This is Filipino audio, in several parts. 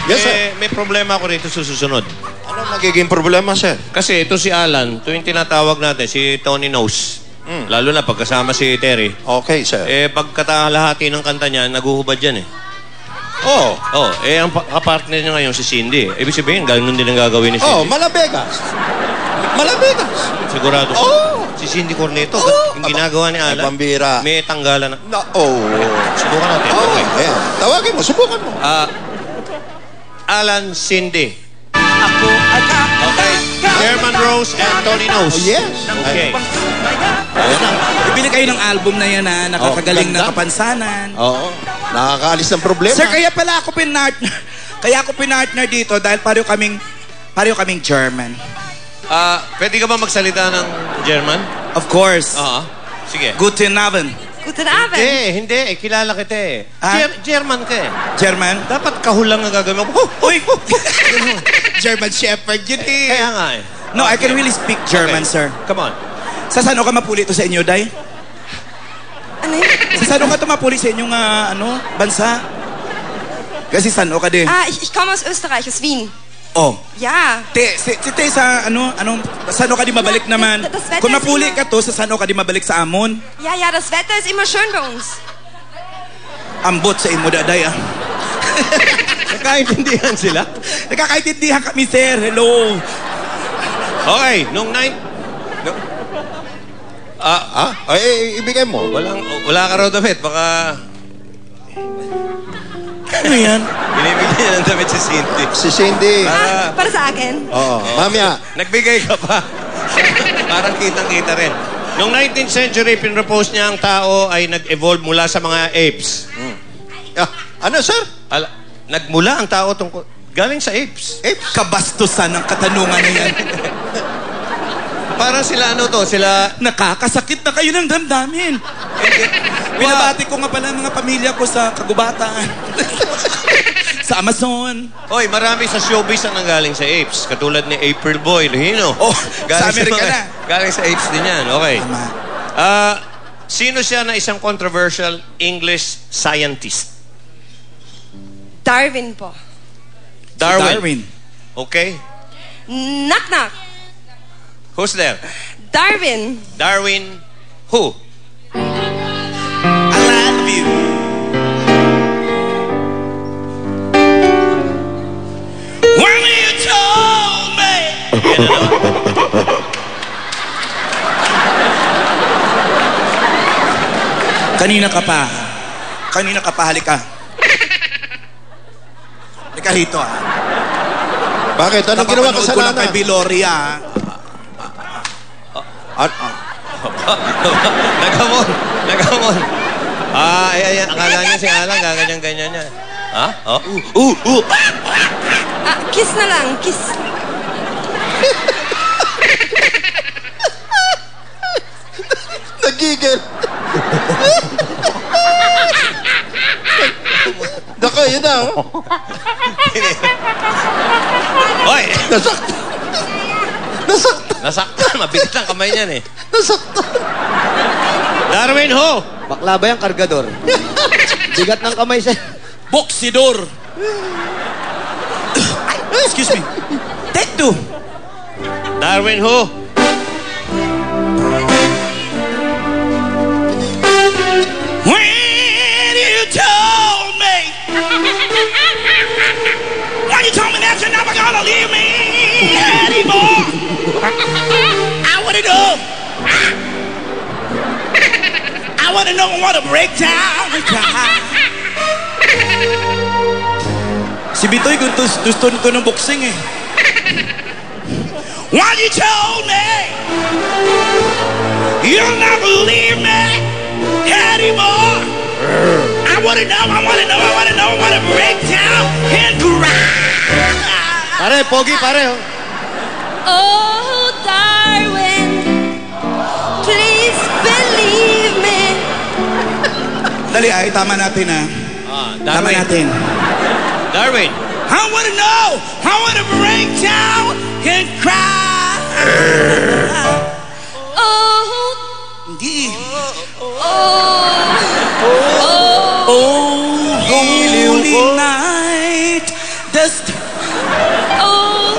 Yes, sir. May problema ako rito sa susunod. Ano magiging problema, sir? Kasi ito si Alan, tuwing tinatawag natin, si Tony Knows. Lalo na pagkasama si Terry. Okay, sir. Pagkatalahati ng kanta niya, naguhubad yan eh. Oh. Ang kapartner niya ngayon si Cindy. Ibig sabihin, ganun din ang gagawin ni Cindy. Oh, Malabegas. Malabegas. Sigurado. Oh. Si Cindy Corneto, yung ginagawa ni Alan. Pambira. May tanggalan na. Subukan natin. Oh, Okay. ayan. Tawagin mo, subukan mo. Alan, Cindy. Ako Okay. German Rose and Tony Knows. Oh, yes. Okay. Ibili kayo ng album na yan na nakakagaling na kapansanan. Oo. Nakakaalis ng problema. Sir, kaya pala ako pinartner dito dahil pareho kaming German. Pwede ka ba magsalita ng German? Of course. Sige. Guten Abend. Guten Abend. Hindi. Kilala kita eh. German ka eh. German? Dapat kahulang ang gagawin mo. Uy! German Shepherd yun eh. Kaya nga eh. No, I can really speak German, sir. Come on. Sa saan ka mapuli ito sa inyo, Day? Ano yun? Sa saan ka ito mapuli sa inyong bansa? Kasi saan ka din? Ich komme aus Österreich, aus Wien. Oh. Ja. Te, sa saan ka di mabalik naman? Kung napuli ka to, sa saan ka di mabalik sa amon? Ja, das Wetter ist immer schön bei uns. Ambot sa imo, Day, Nagkaintindihan sila? Nagkakaintindihan kami, sir. Hello. Okay, ibigay mo. Wala ka raw damit. Baka... Ano yan? Binibigyan niya ng damit si Cindy. Si Cindy. Para sa akin. Oo. Mamaya. Nagbigay ka pa. Parang kitang-kita rin. Noong 19th century, pinropose niya ang tao ay nag-evolve mula sa mga apes. Ano, sir? Nagmula ang tao galing sa apes. Kabastusan ang katanungan na yan. Parang sila sila... Nakakasakit na kayo ng damdamin. Binabati ko nga pala mga pamilya ko sa kagubatan. Sa Amazon. Oy, marami sa showbiz ang nanggaling sa apes. Katulad ni April Boy, Lohino. Sa Amerika na. Galing sa apes din yan. Okay. Tama. Sino siya na isang controversial English scientist? Darwin po. Darwin. Okay. Knock knock. Who's there? Darwin. Darwin who? I love you. When you told me. Kanina ka pa, halika. Halika rito, Bakit? Anong ginawa Napapanood ko kasalanan? lang kay Biloria, Nagamon. Ayan, akala niya si Alan, gaganyan-ganyan niya. Kiss na lang, kiss. Nagigil. Dako, yun na, Hoy! Nasaktan. Nasaktan. Mabigat ang kamay niyan eh. Nasaktan. Darwin who? Bakla ba yung kargador? Bigat ng kamay siya. Boksidor. Excuse me. Take two. Darwin who? When you told me that you're never gonna leave me anymore, I wanna know I wanna break down and cry. Si Bitoy gusto ko ng boxing eh. When you told me you'll never leave me anymore, I wanna break down and cry. Pare, pogi pare. Oh, Darwin, please believe me. Dali ay, tama natin Tama natin. Darwin. I wanna break down and cry. Oh, Hindi. oh, Holy night, artist. Oh,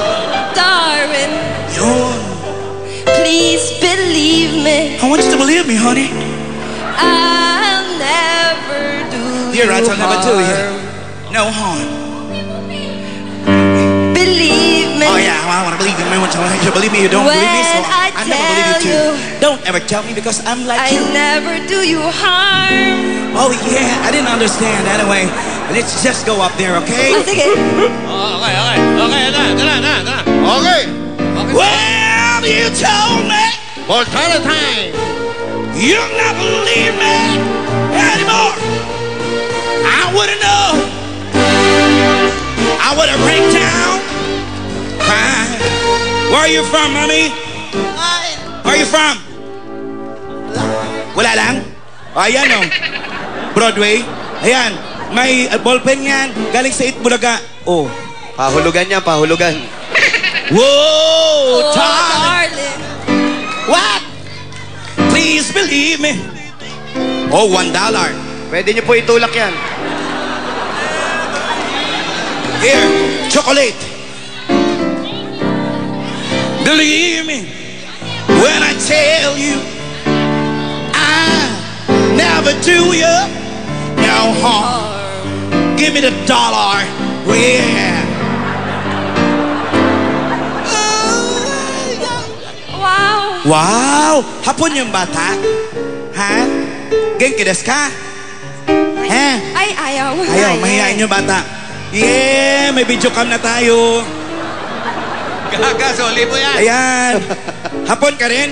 Darwin, Yun. please believe me. I want you to believe me, honey. I'll never do You're right, you I'll never do you. harm. No harm. Believe me. Oh yeah, I want to believe you. I want you to believe me. You don't believe me, so When I I never believe you tell too. Don't ever tell me because I'm like I you. never do you harm. Oh yeah, I didn't understand. Anyway, let's just go up there, okay? Oh, sige. Okay, na. Okay. Well, you told me For time. you'll not believe me anymore. I wouldn't know. I would have break down. Cry. Where are you from, mommy? Where are you from? Wala lang? Ayan o. Broadway. Ayan. May ballpen yan. Galing sa Itbulaga. Oh. Pahulugan niya, pahulugan. Whoa, Oh, darling. darling. What? Please believe me. Oh, $1. Pwede niyo po itulak yan. Here, chocolate. Believe me when I tell you I never do you no harm. Give me the dollar. Yeah. Wow. Wow! Hapon yung bata? Ha? Genki desu ka? Ha? Ay, ayaw. Ayaw, mahihain yung bata. Yeah, may video cam na tayo. Gaga, soli mo yan. Ayan. Hapon ka rin?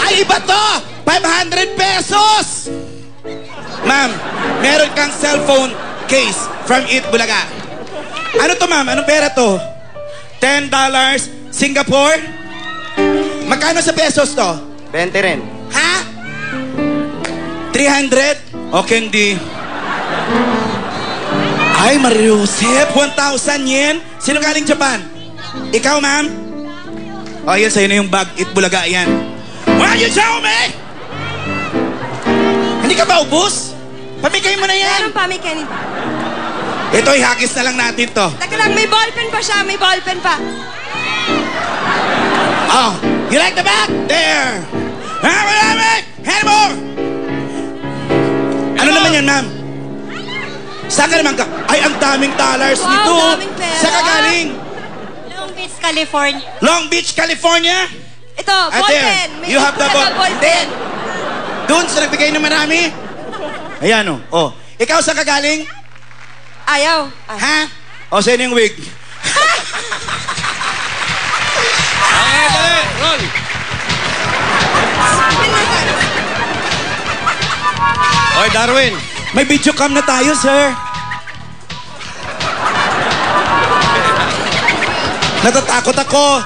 Ay, iba to! 500 pesos! Ma'am, meron kang cellphone case from Itbulaga. Ano to, ma'am? Anong pera to? $10 Singapore? Magkano sa pesos to? 20 rin. Ha? 300? O, Candy. Ay, Mariusep, 1,000 yen. Sino galing Japan? Ikaw, ma'am? O, yan, sa'yo na yung bag. Itbulaga, yan. Why you tell me? Hindi ka ba ubus? Pamigay mo na yan. Meron pa, may Kenny pa. Ito, ihagis na lang natin to. Teka lang, may ballpen pa siya, may ballpen pa. Oh, you like the bag? There. Hand more. Ano naman yan, ma'am? Saan ka naman ka? Ay, ang daming dollars Wow, nito. daming pera. Saan ka galing? Long Beach, California. Long Beach, California? Ito, Ah, ballpen. there. May You have the ballpen. Hindi. Doon sa nagbigay ng marami? Ayan, oh. Oh. Ikaw saan ka galing? Ayaw. Ah. Ha? O, saan yung wig? Okay, dali. Roll. Oy, Darwin. May video cam na tayo, sir. Natatakot ako.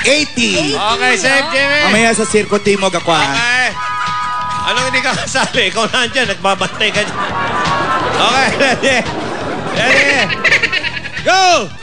80. Okay, safe, Jimmy. Mamaya sa Circo Timog ako, ha? Okay. Anong hindi ka kasali? Ikaw nandyan, nagbabantay ka dyan. Okay, ready. Ready. Go! 5!